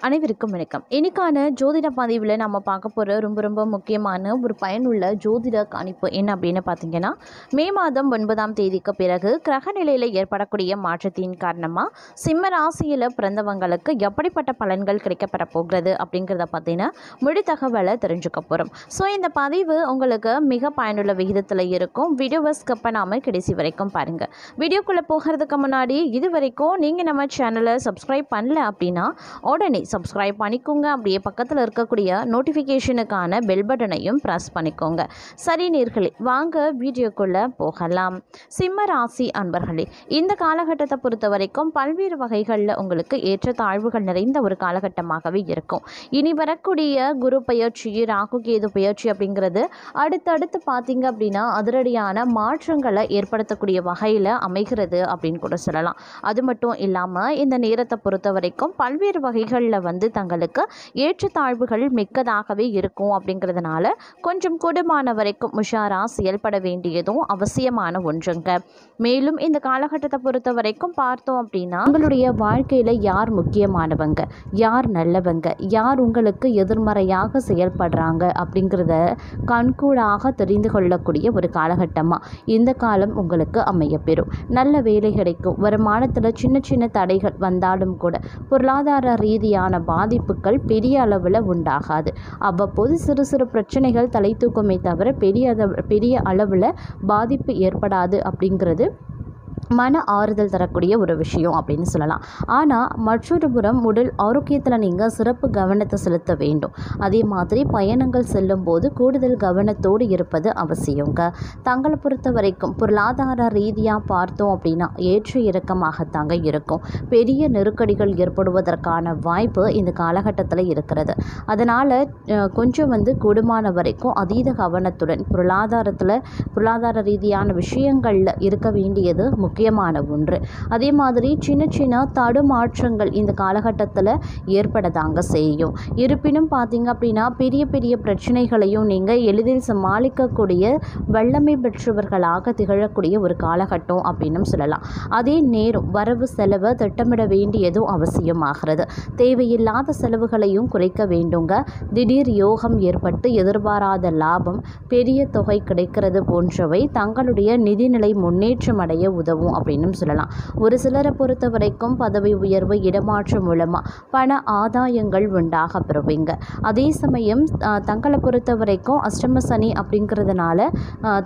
அனைவருக்கும் வணக்கம். இன்னைக்கான ஜோதிட பதிவில் நம்ம பார்க்க போகிற ரொம்ப முக்கியமான ஒரு பயனுள்ள ஜோதிட கணிப்பு என்ன அப்படின்னு பார்த்தீங்கன்னா, மே மாதம் 9ஆம் தேதிக்கு பிறகு கிரக நிலையில் ஏற்படக்கூடிய மாற்றத்தின் காரணமாக சிம்ம ராசியில் பிறந்தவங்களுக்கு எப்படிப்பட்ட பலன்கள் கிடைக்கப்பெற போகிறது அப்படிங்கிறத பார்த்தீங்கன்னா முழு தகவலை தெரிஞ்சுக்க போகிறோம். ஸோ இந்த பதிவு உங்களுக்கு மிக பயனுள்ள விகிதத்தில் இருக்கும். வீடியோவை ஸ்கிப் பண்ணாமல் கடைசி வரைக்கும் பாருங்கள். வீடியோக்குள்ளே போகிறதுக்கு முன்னாடி இது வரைக்கும் நீங்கள் நம்ம சேனலை சப்ஸ்கிரைப் பண்ணல அப்படின்னா உடனே சப்ஸ்கிரைப் பண்ணிக்கோங்க. அப்படியே பக்கத்தில் இருக்கக்கூடிய நோட்டிஃபிகேஷனுக்கான பெல் பட்டனையும் ப்ரெஸ் பண்ணிக்கோங்க. சரி நேர்களே, வாங்க வீடியோக்குள்ளே போகலாம். சிம்ம ராசி அன்பர்களே, இந்த காலகட்டத்தை பொறுத்த வரைக்கும் பல்வேறு வகைகளில் உங்களுக்கு ஏற்ற தாழ்வுகள் நிறைந்த ஒரு காலகட்டமாகவே இருக்கும். இனி வரக்கூடிய குரு பயிற்சி, ராகு கேது பயிற்சி அப்படிங்கிறது அடுத்தடுத்து பார்த்தீங்க அப்படின்னா அதிரடியான மாற்றங்களை ஏற்படுத்தக்கூடிய வகையில் அமைகிறது அப்படின்னு கூட சொல்லலாம். அது மட்டும் இல்லாமல் இந்த நேரத்தை பொறுத்த வரைக்கும் பல்வேறு வகைகளில் தங்களுக்கு ஏற்றத்தாழ்வுகள் மிக்கதாகவே இருக்கும். அப்படிங்கிறதுனால கொஞ்சம் கூடுமான வரைக்கும் உஷாரா செயல்பட வேண்டியதும் அவசியமான ஒன்றுங்க. மேலும் இந்த காலகட்டத்தை பொறுத்த வரைக்கும் பார்த்தோம் அப்படின்னா உங்களுடைய வாழ்க்கையில் யார் முக்கியமானவங்க, யார் நல்லவங்க, யார் உங்களுக்கு எதிர்மறையாக செயல்படுறாங்க அப்படிங்கிறத கண்கூடாக தெரிந்து கொள்ளக்கூடிய ஒரு காலகட்டமாக இந்த காலம் உங்களுக்கு அமையப்பெறும். நல்ல வேலை கிடைக்கும். வருமானத்தில் சின்ன தடைகள் வந்தாலும் கூட பொருளாதார ரீதியான பாதிப்புகள் பெரிய அளவில் உண்டாகாது. அவ்வப்போது சிறு பிரச்சனைகள் தலை தூக்குமே தவிர பெரிய அளவில் பாதிப்பு ஏற்படாது அப்படிங்கிறது மன ஆறுதல் தரக்கூடிய ஒரு விஷயம் அப்படின்னு சொல்லலாம். ஆனால் மற்றொரு புறம் உடல் ஆரோக்கியத்தில் நீங்கள் சிறப்பு கவனத்தை செலுத்த வேண்டும். அதே மாதிரி பயணங்கள் செல்லும் போது கூடுதல் கவனத்தோடு இருப்பது அவசியங்க. தங்களை பொறுத்த வரைக்கும் பொருளாதார ரீதியாக பார்த்தோம் அப்படின்னா ஏற்ற இறக்கமாகத்தாங்க இருக்கும். பெரிய நெருக்கடிகள் ஏற்படுவதற்கான வாய்ப்பு இந்த காலகட்டத்தில் இருக்கிறது. அதனால் கொஞ்சம் கூடுமான வரைக்கும் அதீத கவனத்துடன் பொருளாதார ரீதியான விஷயங்களில் இருக்க வேண்டியது முக்கியமான ஒன்று. அதே மாதிரி சின்ன தடுமாற்றங்கள் இந்த காலகட்டத்தில் ஏற்படதாங்க செய்யும். இருப்பினும் பார்த்தீங்க அப்படின்னா பெரிய பிரச்சனைகளையும் நீங்கள் எளிதில் சமாளிக்கக்கூடிய வல்லமை பெற்றவர்களாக திகழக்கூடிய ஒரு காலகட்டம் அப்படின்னு சொல்லலாம். அதே நேரம் வரவு செலவை திட்டமிட வேண்டியதும் அவசியமாகிறது. தேவையில்லாத செலவுகளையும் குறைக்க வேண்டுங்க. திடீர் யோகம் ஏற்பட்டு எதிர்பாராத லாபம், பெரிய தொகை கிடைக்கிறது போன்றவை தங்களுடைய நிதிநிலை முன்னேற்றம் அடைய உதவும் அப்படின்னு சொல்லலாம். ஒரு சிலரை பொறுத்த வரைக்கும் பதவி உயர்வு, இடமாற்றம் மூலமாக பண ஆதாயங்கள் உண்டாக பெறுவீங்க. அதே சமயம் தங்களை பொறுத்த வரைக்கும் அஷ்டம சனி அப்படிங்கிறதுனால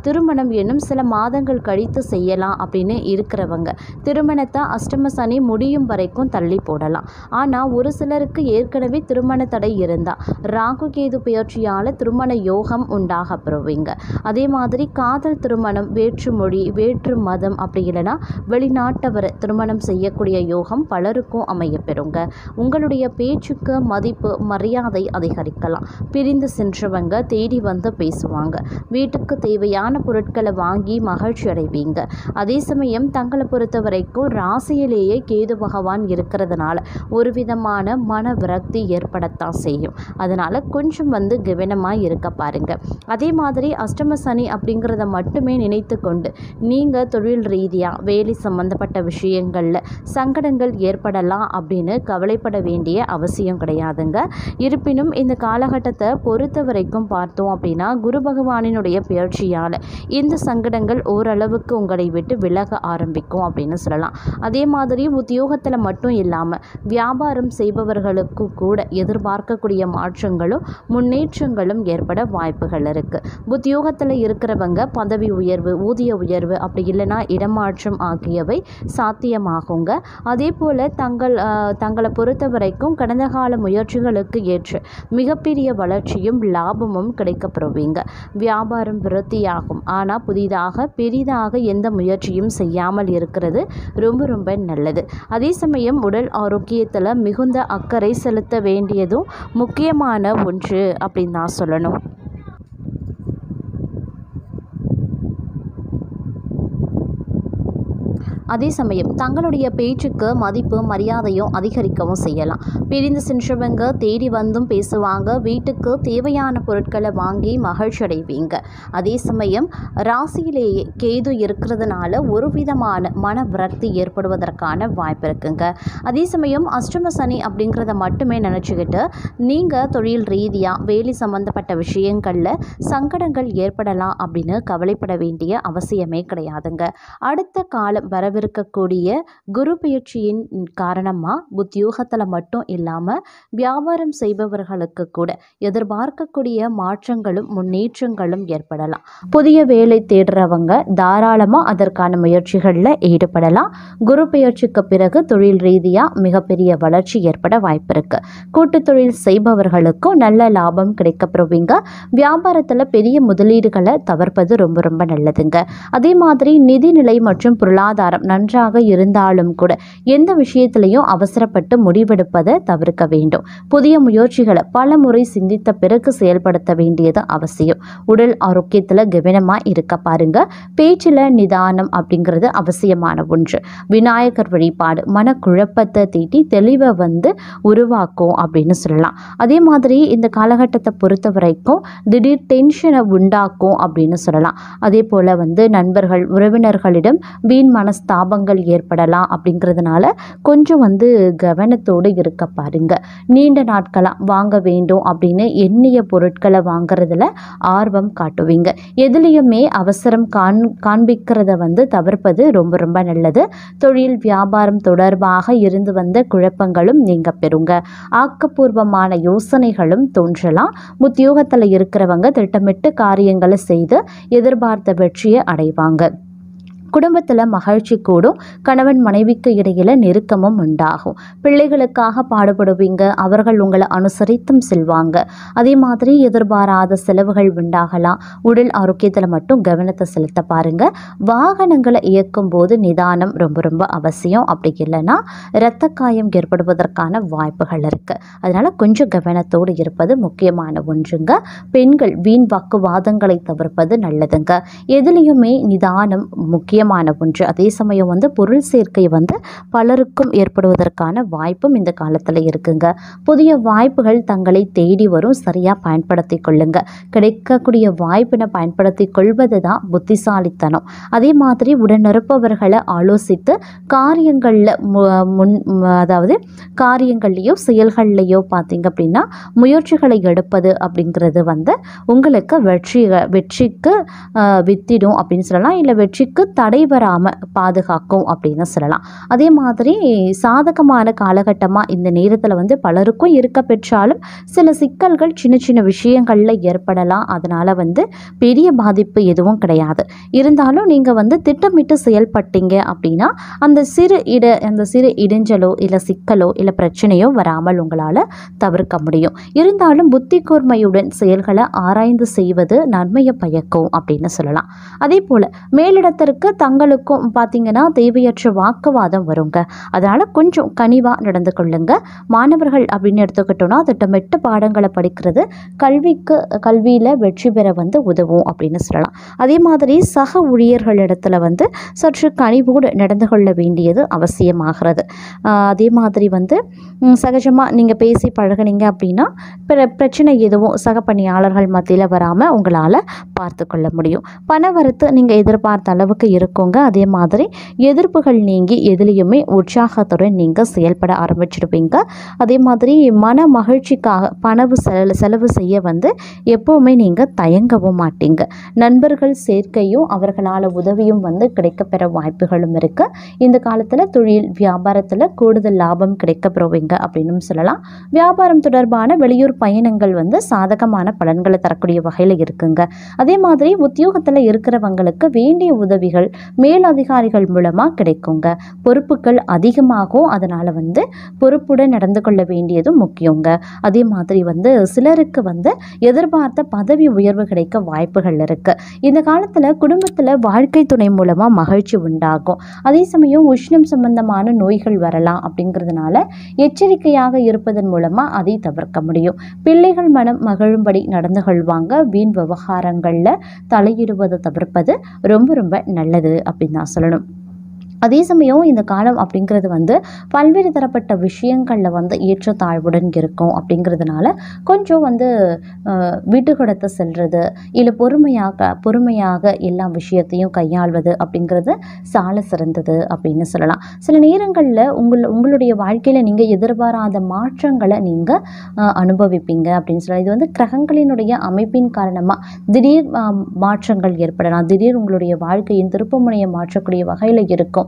திருமணம் என்னும் சில மாதங்கள் கழித்து செய்யலாம் அப்படின்னு இருக்கிறவங்க திருமணத்தை அஷ்டம சனி முடியும் வரைக்கும் தள்ளி போடலாம். ஆனால் ஒரு சிலருக்கு ஏற்கனவே திருமண தடை இருந்தால் ராகு கேது பயிற்சியால் திருமண யோகம் உண்டாக பெறுவீங்க. அதே மாதிரி காதல் திருமணம், வேற்று மொழி, வேற்று மதம் அப்படி இல்லைன்னா வெளிநாட்டவர் திருமணம் செய்யக்கூடிய யோகம் பலருக்கும் அமைய பெறுங்க. உங்களுடைய பேச்சுக்கு மதிப்பு, மரியாதை அதிகரிக்கலாம். பிரிந்து சென்றவங்க தேடி வந்து பேசுவாங்க. வீட்டுக்கு தேவையான பொருட்களை வாங்கி மகிழ்ச்சி அடைவீங்க. அதே சமயம் தங்களை பொறுத்த வரைக்கும் ராசியிலேயே கேது பகவான் இருக்கிறதுனால ஒரு விதமான மன விரக்தி ஏற்படத்தான் செய்யும். அதனால் கொஞ்சம் கவனமாக இருக்க பாருங்க. அதே மாதிரி அஷ்டம சனி அப்படிங்கிறத மட்டுமே நினைத்து கொண்டு நீங்கள் தொழில் ரீதியாக வேலை சம்பந்தப்பட்ட விஷயங்களில் சங்கடங்கள் ஏற்படலாம் அப்படின்னு கவலைப்பட வேண்டிய அவசியம் கிடையாதுங்க. இருப்பினும் இந்த காலகட்டத்தை பொறுத்த வரைக்கும் பார்த்தோம் அப்படின்னா குரு பகவானினுடைய பயிற்சியால் இந்த சங்கடங்கள் ஓரளவுக்கு உங்களை விட்டு விலக ஆரம்பிக்கும் அப்படின்னு சொல்லலாம். அதே மாதிரி உத்தியோகத்தில் மட்டும் இல்லாமல் வியாபாரம் செய்பவர்களுக்கு கூட எதிர்பார்க்கக்கூடிய மாற்றங்களும் முன்னேற்றங்களும் ஏற்பட வாய்ப்புகள் இருக்குது. உத்தியோகத்தில் இருக்கிறவங்க பதவி உயர்வு, ஊதிய உயர்வு அப்படி இல்லைன்னா இடமாற்றம் ஆகியவை சாத்தியமாகுங்க. அதே போல் தங்களை பொறுத்த வரைக்கும் கடந்த கால முயற்சிகளுக்கு ஏற்ற மிகப்பெரிய வளர்ச்சியும் லாபமும் கிடைக்கப்பெறுவீங்க. வியாபாரம் விருத்தியாகும். ஆனால் பெரிதாக எந்த முயற்சியும் செய்யாமல் இருக்கிறது ரொம்ப நல்லது. அதே சமயம் உடல் ஆரோக்கியத்தில் மிகுந்த அக்கறை செலுத்த வேண்டியதும் முக்கியமான ஒன்று அப்படின்னு தான் சொல்லணும். அதே சமயம் தங்களுடைய பேச்சுக்கு மதிப்பு மரியாதையும் அதிகரிக்கவும் செய்யலாம். பிரிந்து சென்றவங்க தேடி வந்தும் பேசுவாங்க. வீட்டுக்கு தேவையான பொருட்களை வாங்கி மகிழ்ச்சி அடைவீங்க. அதே சமயம் ராசியிலேயே கேது இருக்கிறதுனால ஒரு விதமான மன விரக்தி ஏற்படுவதற்கான வாய்ப்பு இருக்குங்க. அதே சமயம் அஷ்டம சனி அப்படிங்கிறத மட்டுமே நினச்சிக்கிட்டு நீங்கள் தொழில் ரீதியாக வேலை சம்பந்தப்பட்ட விஷயங்களில் சங்கடங்கள் ஏற்படலாம் அப்படின்னு கவலைப்பட வேண்டிய அவசியமே கிடையாதுங்க. அடுத்த காலம் வரவிருக்கக்கூடிய குரு பயிற்சியின் காரணமாக உத்தியோகத்தில் மட்டும் இல்லாமல் வியாபாரம் செய்பவர்களுக்கு கூட எதிர்பார்க்கக்கூடிய மாற்றங்களும் முன்னேற்றங்களும் ஏற்படலாம். புதிய வேலை தேடுறவங்க தாராளமாக அதற்கான முயற்சிகளில் ஈடுபடலாம். குரு பயிற்சிக்கு பிறகு தொழில் ரீதியாக மிகப்பெரிய வளர்ச்சி ஏற்பட வாய்ப்பு இருக்கு. கூட்டு தொழில் செய்பவர்களுக்கும் நல்ல லாபம் கிடைக்கப்பெறுவீங்க. வியாபாரத்தில் பெரிய முதலீடுகளை தவிர்ப்பது ரொம்ப ரொம்ப நல்லதுங்க. அதே மாதிரி நிதிநிலை மற்றும் பொருளாதாரம் நன்றாக இருந்தாலும் கூட எந்த விஷயத்திலையும் அவசரப்பட்டு முடிவெடுப்பதை தவிர்க்க வேண்டும். புதிய முயற்சிகளை பல முறை சிந்தித்த பிறகு செயல்படுத்த வேண்டியது அவசியம். உடல் ஆரோக்கியத்தில் கவனமாக இருக்க பாருங்க. பேச்சில் நிதானம் அப்படிங்கிறது அவசியமான ஒன்று. விநாயகர் வழிபாடு மனக்குழப்பத்தை தீட்டி தெளிவை உருவாக்கும் அப்படின்னு சொல்லலாம். அதே மாதிரி இந்த காலகட்டத்தை பொறுத்த வரைக்கும் திடீர் டென்ஷனை உண்டாக்கும் அப்படின்னு சொல்லலாம். அதே போல் நண்பர்கள் உறவினர்களிடம் வீண் மனஸ்தாபங்கள் ஏற்படலாம். அப்படிங்கிறதுனால கொஞ்சம் கவனத்தோடு இருக்க பாருங்க. நீண்ட நாட்களாக வாங்க வேண்டும் அப்படின்னு எண்ணிய பொருட்களை வாங்குறதுல ஆர்வம் காட்டுவீங்க. எதுலேயுமே அவசரம் காண்பிக்கிறத தவிர்ப்பது ரொம்ப ரொம்ப நல்லது. தொழில் வியாபாரம் தொடர்பாக இருந்து வந்த குழப்பங்களும் நீங்க பெறுங்க. ஆக்கப்பூர்வமான யோசனைகளும் தோன்றலாம். உத்தியோகத்தில் இருக்கிறவங்க திட்டமிட்டு காரியங்களை செய்து எதிர்பார்த்த வெற்றியை அடைவாங்க. குடும்பத்தில் மகிழ்ச்சி கூடும். கணவன் மனைவிக்கு இடையில நெருக்கமும் உண்டாகும். பிள்ளைகளுக்காக பாடுபடுவீங்க. அவர்கள் உங்களை அனுசரித்தும் செல்வாங்க. அதே மாதிரி எதிர்பாராத செலவுகள் உண்டாகலாம். உடல் ஆரோக்கியத்தில் மட்டும் கவனத்தை செலுத்த பாருங்க. வாகனங்களை இயக்கும் போது நிதானம் ரொம்ப ரொம்ப அவசியம். அப்படி இல்லைன்னா இரத்த காயம் ஏற்படுவதற்கான வாய்ப்புகள் இருக்கு. அதனால கொஞ்சம் கவனத்தோடு இருப்பது முக்கியமான ஒன்றுங்க. பெண்கள் வீண் வாக்குவாதங்களை தவிர்ப்பது நல்லதுங்க. எதுலேயுமே நிதானம் முக்கியமான ஒன்று. அதே சமயம் பொருள் சேர்க்கை பலருக்கும் ஏற்படுவதற்கான வாய்ப்பும் இந்த காலத்தில் இருக்குங்க. புதிய வாய்ப்புகள் தங்களை தேடி வரும். சரியாக பயன்படுத்தி கொள்ளுங்க. கிடைக்கக்கூடிய வாய்ப்பினை பயன்படுத்தி கொள்வது தான் புத்திசாலித்தனம். அதே மாதிரி உடனிருப்பவர்களை ஆலோசித்து காரியங்களில் காரியங்கள்லையோ செயல்கள்லையோ பார்த்தீங்க அப்படின்னா முயற்சிகளை எடுப்பது அப்படிங்கிறது உங்களுக்கு வெற்றிக்கு வித்திடும் அப்படின்னு சொல்லலாம். இல்லை வெற்றிக்கு தடை வராமல் பாதுகாக்கும் அப்படின்னு சொல்லலாம். அதே மாதிரி சாதகமான காலகட்டமாக இந்த நேரத்தில் பலருக்கும் இருக்க பெற்றாலும் சில சிக்கல்கள் சின்ன சின்ன விஷயங்களில் ஏற்படலாம். அதனால் பெரிய பாதிப்பு எதுவும் கிடையாது. இருந்தாலும் நீங்கள் திட்டமிட்டு செயல்பட்டீங்க அப்படின்னா அந்த சிறு இடைஞ்சலோ இல்லை சிக்கலோ இல்லை பிரச்சனையோ வராமல் உங்களால் தவிர்க்க முடியும். இருந்தாலும் புத்தி கூர்மையுடன் செயல்களை ஆராய்ந்து செய்வது நன்மையை பயக்கும் அப்படின்னு சொல்லலாம். அதே போல் மேலிடத்திற்கு தங்களுக்கும் பார்த்தீங்கன்னா தேவையற்ற வாக்குவாதம் வருங்க. அதனால் கொஞ்சம் கனிவாக நடந்து கொள்ளுங்க. மாணவர்கள் அப்படின்னு எடுத்துக்கிட்டோன்னா திட்டமிட்டு பாடங்களை படிக்கிறது கல்வியில் வெற்றி பெற உதவும் அப்படின்னு சொல்லலாம். அதே மாதிரி சக ஊழியர்களிடத்தில் சற்று கனிவோடு நடந்து கொள்ள வேண்டியது அவசியமாகிறது. அதே மாதிரி சகஜமாக நீங்கள் பேசி பழகினீங்க அப்படின்னா பிரச்சனை எதுவும் சக பணியாளர்கள் மத்தியில் வராமல் உங்களால் பார்த்து கொள்ள முடியும். பண வரத்து நீங்கள் எதிர்பார்த்த அளவுக்கு இருக்குங்க. அதே மாதிரி எதிர்ப்புகள் நீங்கி எதுலேயுமே உற்சாகத்துடன் நீங்கள் செயல்பட ஆரம்பிச்சிடுவீங்க. அதே மாதிரி மன மகிழ்ச்சிக்காக செலவு செய்ய எப்போவுமே நீங்கள் தயங்கவும் மாட்டீங்க. நண்பர்கள் சேர்க்கையும் அவர்களால் உதவியும் கிடைக்கப்பெற வாய்ப்புகளும் இருக்குது. இந்த காலத்தில் தொழில் வியாபாரத்தில் கூடுதல் லாபம் கிடைக்கப்பெறுவீங்க அப்படின்னு சொல்லலாம். வியாபாரம் தொடர்பான வெளியூர் பயணங்கள் சாதகமான பலன்களை தரக்கூடிய வகையில் இருக்குங்க. அதே மாதிரி உத்தியோகத்தில் இருக்கிறவங்களுக்கு வேண்டிய உதவிகள் மேலதிகாரிகள் மூலமாக கிடைக்குங்க. பொறுப்புகள் அதிகமாகும். அதனால் பொறுப்புடன் நடந்து கொள்ள வேண்டியதும் முக்கியங்க. அதே மாதிரி சிலருக்கு எதிர்பார்த்த பதவி உயர்வு கிடைக்க வாய்ப்புகள் இருக்கு. இந்த காலத்தில் குடும்பத்தில் வாழ்க்கை துணை மூலமாக மகிழ்ச்சி உண்டாகும். அதே சமயம் உஷ்ணம் சம்பந்தமான நோய்கள் வரலாம். அப்படிங்கிறதுனால எச்சரிக்கையாக இருப்பதன் மூலமாக அதை தவிர்க்க முடியும். பிள்ளைகள் மனம் மகிழும்படி நடந்து கொள்வாங்க. வீண் விவகாரங்களில் தலையிடுவதை தவிர்ப்பது ரொம்ப ரொம்ப நல்லது அப்படின்னு நான் சொல்லணும். அதே சமயம் இந்த காலம் அப்படிங்கிறது வந்து பல்வேறு தரப்பட்ட விஷயங்களில் வந்து ஏற்றத்தாழ்வுடன் இருக்கும். அப்படிங்கிறதுனால கொஞ்சம் வந்து விட்டு கொடுத்து செல்வது, இல்லை பொறுமையாக எல்லா விஷயத்தையும் கையாள்வது அப்படிங்கிறது சால சிறந்தது அப்படின்னு சொல்லலாம். சில நேரங்களில் உங்களுடைய வாழ்க்கையில் நீங்கள் எதிர்பாராத மாற்றங்களை நீங்கள் அனுபவிப்பீங்க அப்படின்னு சொல்லலாம். இது வந்து கிரகங்களினுடைய அமைப்பின் காரணமாக திடீர் மாற்றங்கள் ஏற்படலாம். திடீர் உங்களுடைய வாழ்க்கையின் திருப்பமுனையை மாற்றக்கூடிய வகையில் இருக்கும்.